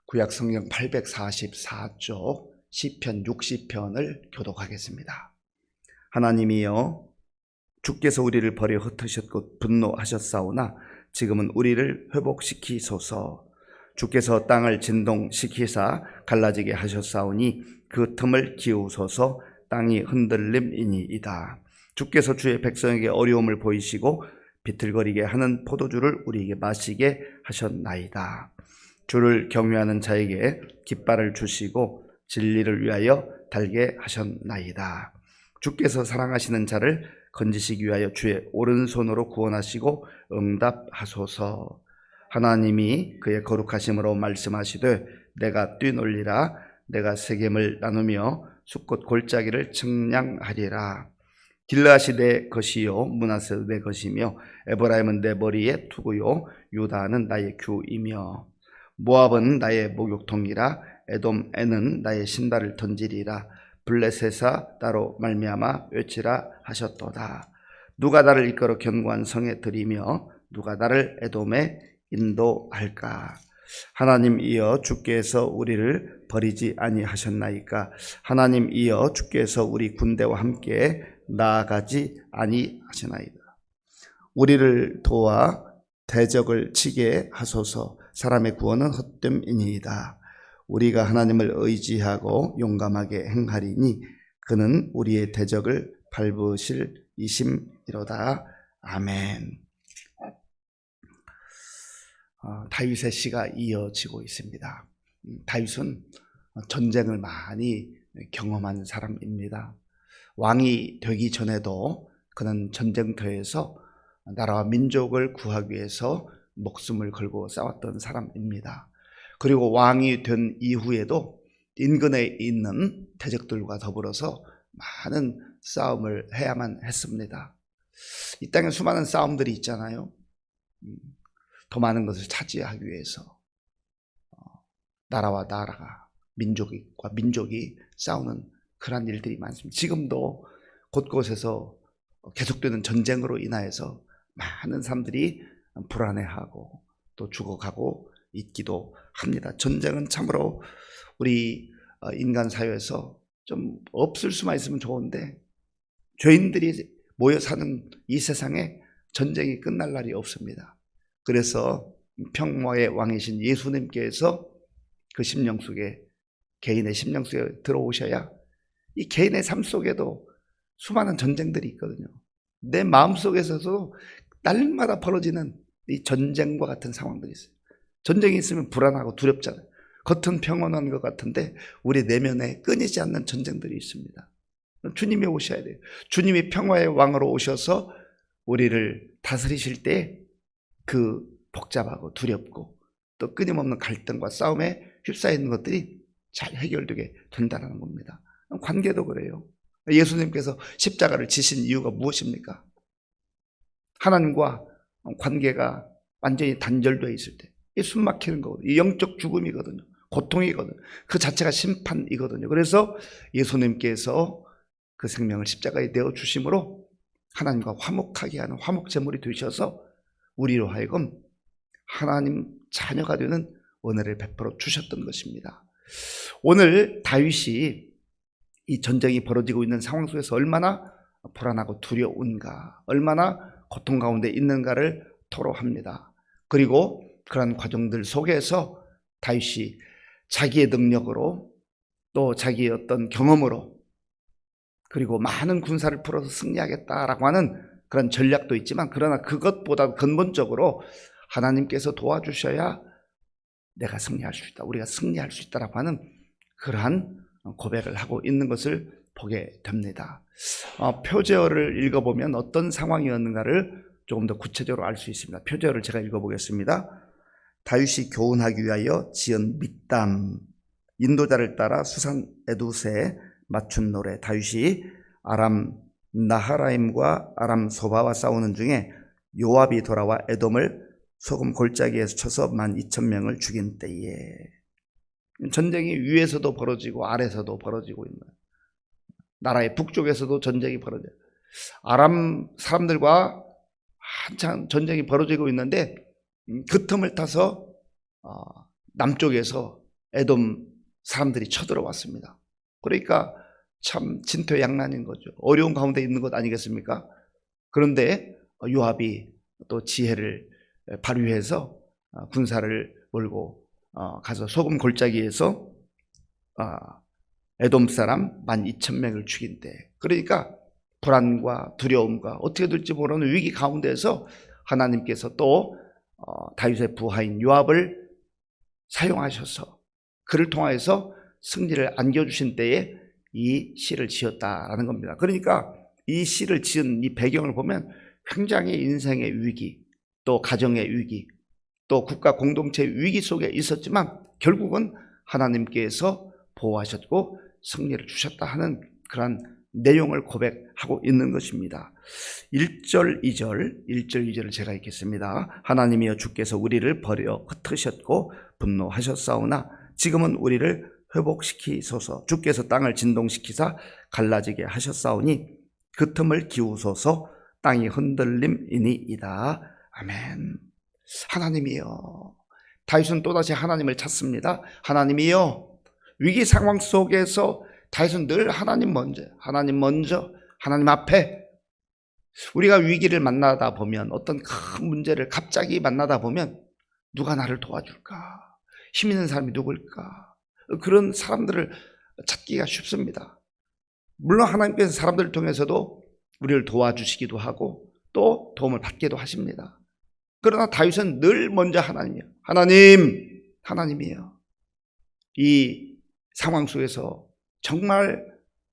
구약성경 844쪽 시편 60편을 교독하겠습니다. 하나님이여, 주께서 우리를 버려 흩으셨고 분노하셨사오나 지금은 우리를 회복시키소서. 주께서 땅을 진동시키사 갈라지게 하셨사오니 그 틈을 기우소서. 땅이 흔들림이니이다. 주께서 주의 백성에게 어려움을 보이시고 비틀거리게 하는 포도주를 우리에게 마시게 하셨나이다. 주를 경외하는 자에게 깃발을 주시고 진리를 위하여 달게 하셨나이다. 주께서 사랑하시는 자를 건지시기 위하여 주의 오른손으로 구원하시고 응답하소서. 하나님이 그의 거룩하심으로 말씀하시되 내가 뛰놀리라. 내가 세겜을 나누며 숫꽃 골짜기를 측량하리라. 길르앗이 내 것이요 므낫세도 내 것이며 에브라임은 내 머리의 투구요 유다는 나의 규이며 모압은 나의 목욕통이라. 에돔에는 나의 신발을 던지리라. 블레셋아 따로 말미암아 외치라 하셨도다. 누가 나를 이끌어 견고한 성에 들이며 누가 나를 에돔에 인도할까? 하나님이여, 주께서 우리를 버리지 아니하셨나이까? 하나님이여, 주께서 우리 군대와 함께 나아가지 아니하시나이다. 우리를 도와 대적을 치게 하소서. 사람의 구원은 헛됨이니이다. 우리가 하나님을 의지하고 용감하게 행하리니 그는 우리의 대적을 밟으실 이심이로다. 아멘. 다윗의 시가 이어지고 있습니다. 다윗은 전쟁을 많이 경험한 사람입니다. 왕이 되기 전에도 그는 전쟁터에서 나라와 민족을 구하기 위해서 목숨을 걸고 싸웠던 사람입니다. 그리고 왕이 된 이후에도 인근에 있는 대적들과 더불어서 많은 싸움을 해야만 했습니다. 이 땅에 수많은 싸움들이 있잖아요. 더 많은 것을 차지하기 위해서 나라와 나라가, 민족과 민족이 싸우는 그런 일들이 많습니다. 지금도 곳곳에서 계속되는 전쟁으로 인하여서 많은 사람들이 불안해하고 또 죽어가고 있기도 합니다. 전쟁은 참으로 우리 인간 사회에서 좀 없을 수만 있으면 좋은데, 죄인들이 모여 사는 이 세상에 전쟁이 끝날 날이 없습니다. 그래서 평화의 왕이신 예수님께서 그 심령 속에, 개인의 심령 속에 들어오셔야 이 개인의 삶 속에도 수많은 전쟁들이 있거든요. 내 마음 속에서도 날마다 벌어지는 이 전쟁과 같은 상황들이 있어요. 전쟁이 있으면 불안하고 두렵잖아요. 겉은 평온한 것 같은데 우리 내면에 끊이지 않는 전쟁들이 있습니다. 주님이 오셔야 돼요. 주님이 평화의 왕으로 오셔서 우리를 다스리실 때 그 복잡하고 두렵고 또 끊임없는 갈등과 싸움에 휩싸여 있는 것들이 잘 해결되게 된다는 겁니다. 관계도 그래요. 예수님께서 십자가를 지신 이유가 무엇입니까? 하나님과 관계가 완전히 단절되어 있을 때 이 숨 막히는 거거든요. 이 영적 죽음이거든요. 고통이거든요. 그 자체가 심판이거든요. 그래서 예수님께서 그 생명을 십자가에 내어 주심으로 하나님과 화목하게 하는 화목제물이 되셔서 우리로 하여금 하나님 자녀가 되는 은혜를 베풀어 주셨던 것입니다. 오늘 다윗이 이 전쟁이 벌어지고 있는 상황 속에서 얼마나 불안하고 두려운가, 얼마나 고통 가운데 있는가를 토로합니다. 그리고 그런 과정들 속에서 다윗이 자기의 능력으로 또 자기의 어떤 경험으로 그리고 많은 군사를 풀어서 승리하겠다라고 하는 그런 전략도 있지만, 그러나 그것보다 근본적으로 하나님께서 도와주셔야 내가 승리할 수 있다, 우리가 승리할 수 있다라고 하는 그러한 고백을 하고 있는 것을 보게 됩니다. 표제어를 읽어보면 어떤 상황이었는가를 조금 더 구체적으로 알 수 있습니다. 표제어를 제가 읽어보겠습니다. 다윗이 교훈하기 위하여 지은 믹담, 인도자를 따라 수산 에두스에 맞춘 노래. 다윗이 아람 나하라임과 아람 소바와 싸우는 중에 요압이 돌아와 에돔을 소금 골짜기에서 쳐서 12,000명을 죽인 때에. 전쟁이 위에서도 벌어지고 아래에서도 벌어지고 있는, 나라의 북쪽에서도 전쟁이 벌어져요. 아람 사람들과 한참 전쟁이 벌어지고 있는데 그 틈을 타서 남쪽에서 에돔 사람들이 쳐들어왔습니다. 그러니까 참 진퇴양난인 거죠. 어려운 가운데 있는 것 아니겠습니까? 그런데 요압이 또 지혜를 발휘해서 군사를 몰고 가서 소금 골짜기에서 에돔 사람 12,000명을 죽인대. 그러니까 불안과 두려움과 어떻게 될지 모르는 위기 가운데서 하나님께서 또 다윗의 부하인 요압을 사용하셔서 그를 통하여서 승리를 안겨주신 때에 이 시를 지었다라는 겁니다. 그러니까 이 시를 지은 이 배경을 보면 굉장히 인생의 위기, 또 가정의 위기, 또 국가 공동체의 위기 속에 있었지만 결국은 하나님께서 보호하셨고 승리를 주셨다 하는 그런 내용을 고백하고 있는 것입니다. 1절, 2절을 제가 읽겠습니다. 하나님이여 주께서 우리를 버려 흩으셨고 분노하셨사오나 지금은 우리를 회복시키소서. 주께서 땅을 진동시키사 갈라지게 하셨사오니 그 틈을 기우소서. 땅이 흔들림이니이다. 아멘. 하나님이여. 다윗은 또다시 하나님을 찾습니다. 하나님이여. 위기 상황 속에서 다윗은 늘 하나님 먼저, 하나님 앞에. 우리가 위기를 만나다 보면, 어떤 큰 문제를 갑자기 만나다 보면 누가 나를 도와줄까? 힘 있는 사람이 누굴까? 그런 사람들을 찾기가 쉽습니다. 물론 하나님께서 사람들을 통해서도 우리를 도와주시기도 하고 또 도움을 받기도 하십니다. 그러나 다윗은 늘 먼저 하나님이요. 이 상황 속에서 정말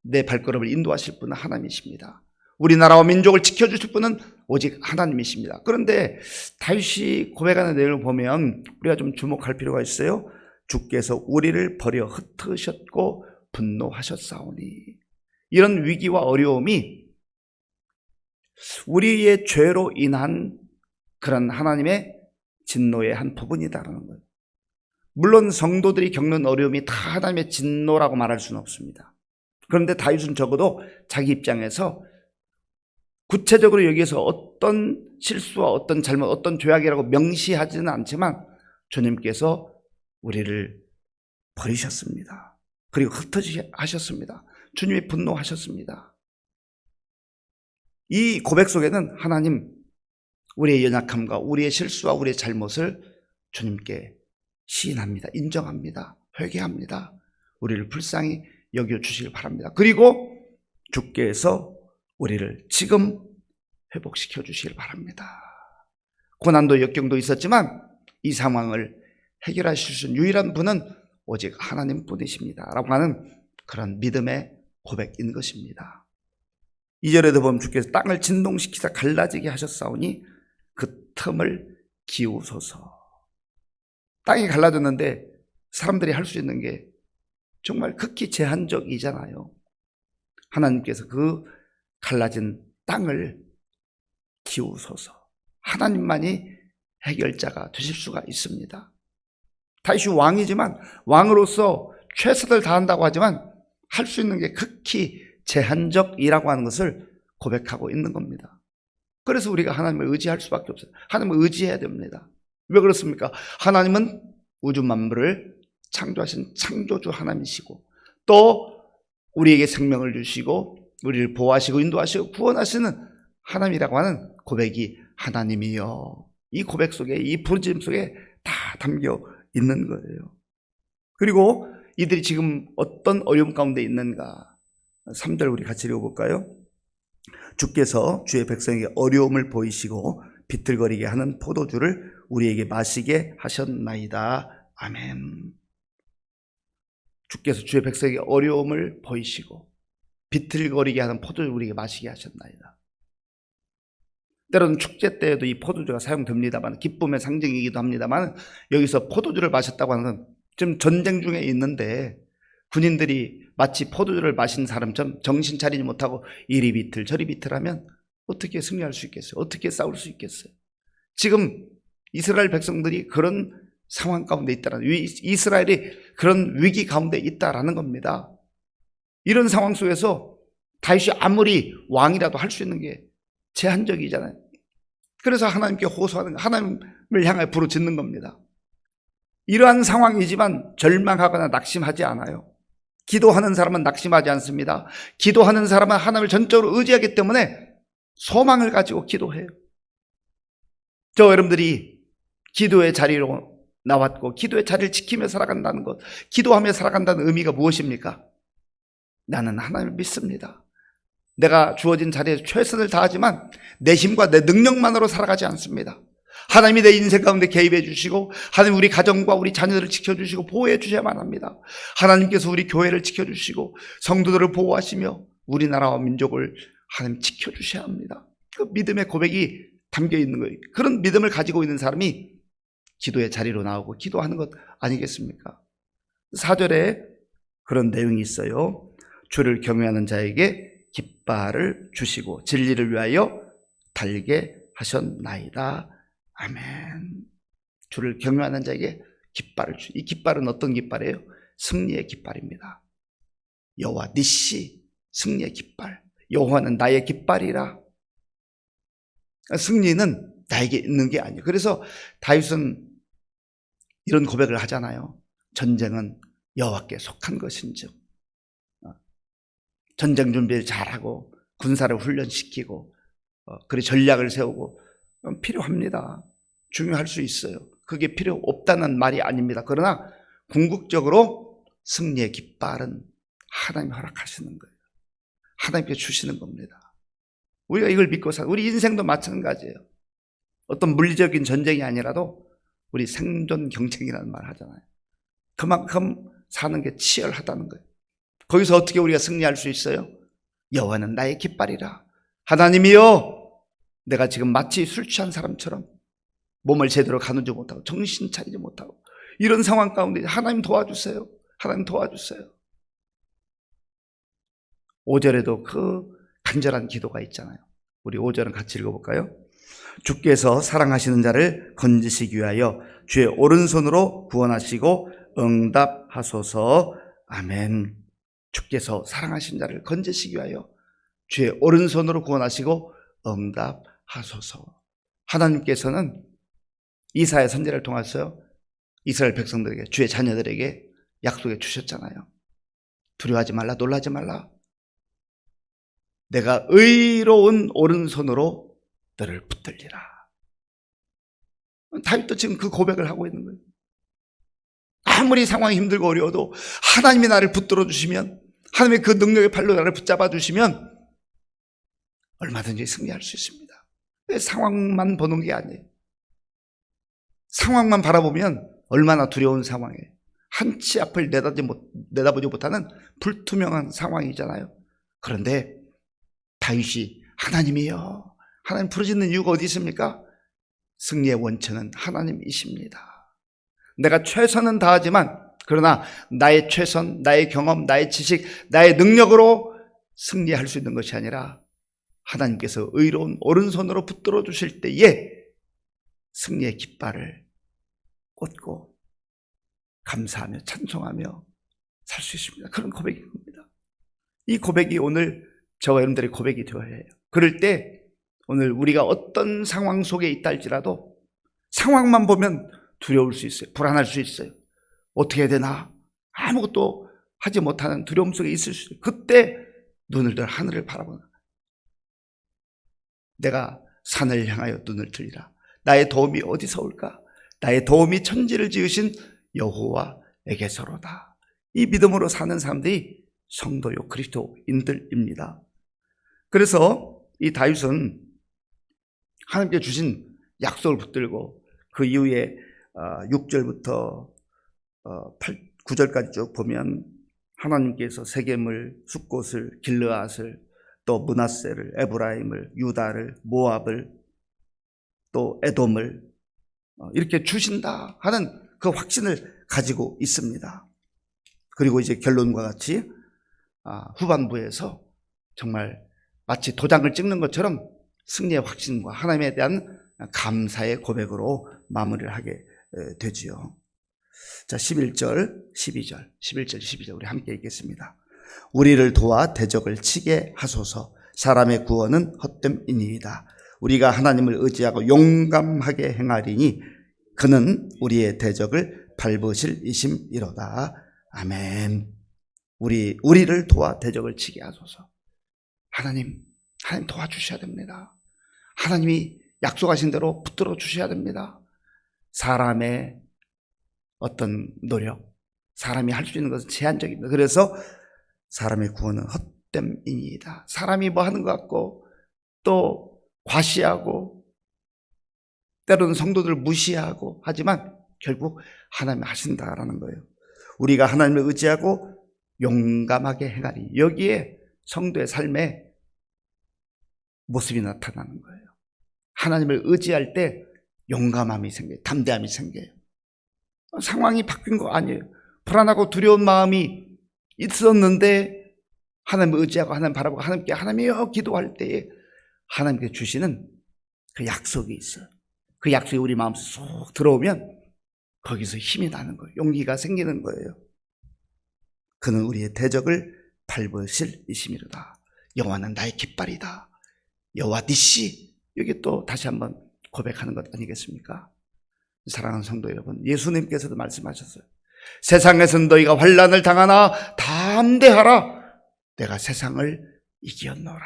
내 발걸음을 인도하실 분은 하나님이십니다. 우리나라와 민족을 지켜주실 분은 오직 하나님이십니다. 그런데 다윗이 고백하는 내용을 보면 우리가 좀 주목할 필요가 있어요. 주께서 우리를 버려 흩으셨고 분노하셨사오니. 이런 위기와 어려움이 우리의 죄로 인한 그런 하나님의 진노의 한 부분이다라는 거예요. 물론 성도들이 겪는 어려움이 다 하나님의 진노라고 말할 수는 없습니다. 그런데 다윗은 적어도 자기 입장에서 구체적으로 여기에서 어떤 실수와 어떤 잘못, 어떤 죄악이라고 명시하지는 않지만 주님께서 우리를 버리셨습니다. 그리고 흩어지게 하셨습니다. 주님이 분노하셨습니다. 이 고백 속에는 하나님, 우리의 연약함과 우리의 실수와 우리의 잘못을 주님께 시인합니다. 인정합니다. 회개합니다. 우리를 불쌍히 여겨주시길 바랍니다. 그리고 주께서 우리를 지금 회복시켜 주시길 바랍니다. 고난도 역경도 있었지만 이 상황을 해결하실 수 있는 유일한 분은 오직 하나님뿐이십니다 라고 하는 그런 믿음의 고백인 것입니다. 2절에도 보면 주께서 땅을 진동시키사 갈라지게 하셨사오니 그 틈을 기우소서. 땅이 갈라졌는데 사람들이 할 수 있는 게 정말 극히 제한적이잖아요. 하나님께서 그 갈라진 땅을 기우소서. 하나님만이 해결자가 되실 수가 있습니다. 다윗이 왕이지만 왕으로서 최선을 다한다고 하지만 할 수 있는 게 극히 제한적이라고 하는 것을 고백하고 있는 겁니다. 그래서 우리가 하나님을 의지할 수밖에 없어요. 하나님을 의지해야 됩니다. 왜 그렇습니까? 하나님은 우주 만물을 창조하신 창조주 하나님이시고 또 우리에게 생명을 주시고 우리를 보호하시고 인도하시고 구원하시는 하나님이라고 하는 고백이 하나님이요. 이 고백 속에, 이 부르짖음 속에 다 담겨 있는 거예요. 그리고 이들이 지금 어떤 어려움 가운데 있는가? 3절 우리 같이 읽어볼까요? 주께서 주의 백성에게 어려움을 보이시고 비틀거리게 하는 포도주를 우리에게 마시게 하셨나이다. 아멘. 주께서 주의 백성에게 어려움을 보이시고 비틀거리게 하는 포도주를 우리에게 마시게 하셨나이다. 때로는 축제 때에도 이 포도주가 사용됩니다만, 기쁨의 상징이기도 합니다만, 여기서 포도주를 마셨다고 하는 건 지금 전쟁 중에 있는데 군인들이 마치 포도주를 마신 사람처럼 정신 차리지 못하고 이리 비틀 저리 비틀하면 어떻게 승리할 수 있겠어요? 어떻게 싸울 수 있겠어요? 지금 이스라엘 백성들이 그런 상황 가운데 있다라는, 이스라엘이 그런 위기 가운데 있다라는 겁니다. 이런 상황 속에서 다윗이 아무리 왕이라도 할 수 있는 게 제한적이잖아요. 그래서 하나님께 호소하는, 하나님을 향해 부르짖는 겁니다. 이러한 상황이지만 절망하거나 낙심하지 않아요. 기도하는 사람은 낙심하지 않습니다. 기도하는 사람은 하나님을 전적으로 의지하기 때문에 소망을 가지고 기도해요. 저 여러분들이 기도의 자리로 나왔고 기도의 자리를 지키며 살아간다는 것, 기도하며 살아간다는 의미가 무엇입니까? 나는 하나님을 믿습니다. 내가 주어진 자리에서 최선을 다하지만 내 힘과 내 능력만으로 살아가지 않습니다. 하나님이 내 인생 가운데 개입해 주시고 하나님 우리 가정과 우리 자녀들을 지켜주시고 보호해 주셔야만 합니다. 하나님께서 우리 교회를 지켜주시고 성도들을 보호하시며 우리나라와 민족을 하나님 지켜주셔야 합니다. 그 믿음의 고백이 담겨 있는 거예요. 그런 믿음을 가지고 있는 사람이 기도의 자리로 나오고 기도하는 것 아니겠습니까? 4절에 그런 내용이 있어요. 주를 경외하는 자에게 깃발을 주시고 진리를 위하여 달게 하셨나이다. 아멘. 주를 경외하는 자에게 깃발을 주. 이 깃발은 어떤 깃발이에요? 승리의 깃발입니다. 여호와 니시, 승리의 깃발. 여호와는 나의 깃발이라. 승리는 나에게 있는 게 아니에요. 그래서 다윗은 이런 고백을 하잖아요. 전쟁은 여호와께 속한 것인즉. 전쟁 준비를 잘하고 군사를 훈련시키고 그리고 전략을 세우고 필요합니다. 중요할 수 있어요. 그게 필요 없다는 말이 아닙니다. 그러나 궁극적으로 승리의 깃발은 하나님이 허락하시는 거예요. 하나님께 주시는 겁니다. 우리가 이걸 믿고 우리 인생도 마찬가지예요. 어떤 물리적인 전쟁이 아니라도 우리 생존 경쟁이라는 말 하잖아요. 그만큼 사는 게 치열하다는 거예요. 거기서 어떻게 우리가 승리할 수 있어요? 여호와는 나의 깃발이라. 하나님이여, 내가 지금 마치 술 취한 사람처럼 몸을 제대로 가누지 못하고 정신 차리지 못하고 이런 상황 가운데 하나님 도와주세요. 하나님 도와주세요. 5절에도 그 간절한 기도가 있잖아요. 우리 5절은 같이 읽어볼까요? 주께서 사랑하시는 자를 건지시기 위하여 주의 오른손으로 구원하시고 응답하소서. 아멘. 주께서 사랑하신 자를 건지시기 위하여 주의 오른손으로 구원하시고 응답하소서. 하나님께서는 이사야 선지자를 통해서 이스라엘 백성들에게, 주의 자녀들에게 약속해 주셨잖아요. 두려워하지 말라, 놀라지 말라. 내가 의로운 오른손으로 너를 붙들리라. 다윗도 지금 그 고백을 하고 있는 거예요. 아무리 상황이 힘들고 어려워도 하나님이 나를 붙들어 주시면, 하나님의 그 능력의 팔로 나를 붙잡아 주시면 얼마든지 승리할 수 있습니다. 상황만 보는 게 아니에요. 상황만 바라보면 얼마나 두려운 상황이에요. 한치 앞을 내다보지 못하는 불투명한 상황이잖아요. 그런데 다윗이 하나님이여, 하나님 부르짖는 이유가 어디 있습니까? 승리의 원천은 하나님이십니다. 내가 최선은 다하지만 그러나 나의 최선, 나의 경험, 나의 지식, 나의 능력으로 승리할 수 있는 것이 아니라 하나님께서 의로운 오른손으로 붙들어 주실 때에 승리의 깃발을 꽂고 감사하며 찬송하며 살 수 있습니다. 그런 고백인 겁니다. 이 고백이 오늘 저와 여러분들의 고백이 되어야 해요. 그럴 때 오늘 우리가 어떤 상황 속에 있다 할지라도 상황만 보면 두려울 수 있어요. 불안할 수 있어요. 어떻게 해야 되나? 아무것도 하지 못하는 두려움 속에 있을 수 있어요. 그때 눈을 들 하늘을 바라보는, 내가 산을 향하여 눈을 들리라. 나의 도움이 어디서 올까? 나의 도움이 천지를 지으신 여호와에게서로다. 이 믿음으로 사는 사람들이 성도요 그리스도인들입니다. 그래서 이 다윗은 하나님께 주신 약속을 붙들고 그 이후에 6절부터 9절까지 쭉 보면 하나님께서 세겜을, 숫곳을, 길르앗을, 또 므낫세를, 에브라임을, 유다를, 모압을, 또 에돔을 이렇게 주신다 하는 그 확신을 가지고 있습니다. 그리고 이제 결론과 같이 후반부에서 정말 마치 도장을 찍는 것처럼 승리의 확신과 하나님에 대한 감사의 고백으로 마무리를 하게 되지요. 자, 11절, 12절 우리 함께 읽겠습니다. 우리를 도와 대적을 치게 하소서. 사람의 구원은 헛됨이니이다. 우리가 하나님을 의지하고 용감하게 행하리니 그는 우리의 대적을 밟으실 이심이로다. 아멘. 우리를 도와 대적을 치게 하소서. 하나님 도와주셔야 됩니다. 하나님이 약속하신 대로 붙들어 주셔야 됩니다. 사람의 어떤 노력, 사람이 할 수 있는 것은 제한적입니다. 그래서 사람의 구원은 헛됨이니이다. 사람이 뭐 하는 것 같고 또 과시하고 때로는 성도들을 무시하고 하지만 결국 하나님이 하신다라는 거예요. 우리가 하나님을 의지하고 용감하게 행하리. 여기에 성도의 삶의 모습이 나타나는 거예요. 하나님을 의지할 때 용감함이 생겨요. 담대함이 생겨요. 상황이 바뀐 거 아니에요. 불안하고 두려운 마음이 있었는데 하나님을 의지하고 하나님 바라보고 하나님께 하나님이여 기도할 때에 하나님께 주시는 그 약속이 있어요. 그 약속이 우리 마음속에 쏙 들어오면 거기서 힘이 나는 거예요. 용기가 생기는 거예요. 그는 우리의 대적을 밟으실 이심이로다. 여호와는 나의 깃발이다. 여호와 니시. 여기 또 다시 한번 고백하는 것 아니겠습니까? 사랑하는 성도 여러분, 예수님께서도 말씀하셨어요. 세상에서는 너희가 환난을 당하나 담대하라. 내가 세상을 이겼노라.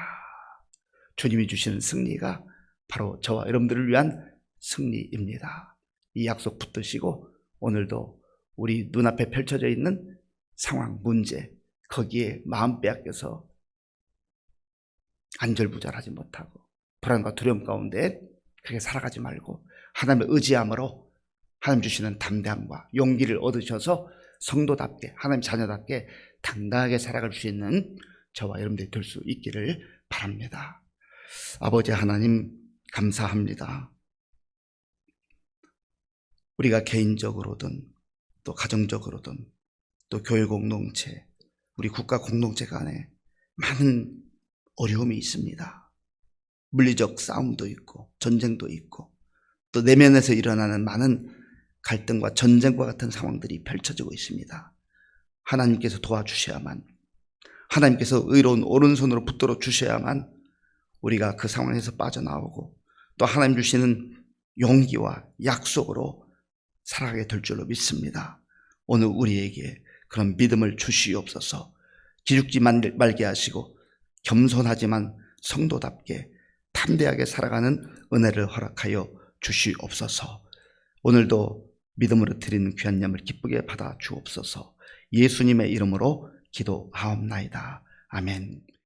주님이 주시는 승리가 바로 저와 여러분들을 위한 승리입니다. 이 약속 붙드시고 오늘도 우리 눈앞에 펼쳐져 있는 상황, 문제, 거기에 마음 빼앗겨서 안절부절하지 못하고 불안과 두려움 가운데 그렇게 살아가지 말고 하나님을 의지함으로 하나님 주시는 담대함과 용기를 얻으셔서 성도답게 하나님 자녀답게 당당하게 살아갈 수 있는 저와 여러분들이 될 수 있기를 바랍니다. 아버지 하나님 감사합니다. 우리가 개인적으로든 또 가정적으로든 또 교회 공동체, 우리 국가 공동체 간에 많은 어려움이 있습니다. 물리적 싸움도 있고 전쟁도 있고 또 내면에서 일어나는 많은 갈등과 전쟁과 같은 상황들이 펼쳐지고 있습니다. 하나님께서 도와주셔야만, 하나님께서 의로운 오른손으로 붙들어 주셔야만 우리가 그 상황에서 빠져나오고 또 하나님 주시는 용기와 약속으로 살아가게 될 줄로 믿습니다. 오늘 우리에게 그런 믿음을 주시옵소서. 기죽지 말게 하시고 겸손하지만 성도답게 담대하게 살아가는 은혜를 허락하여 주시옵소서. 오늘도 믿음으로 드리는 귀한 예물 기쁘게 받아 주옵소서. 예수님의 이름으로 기도하옵나이다. 아멘.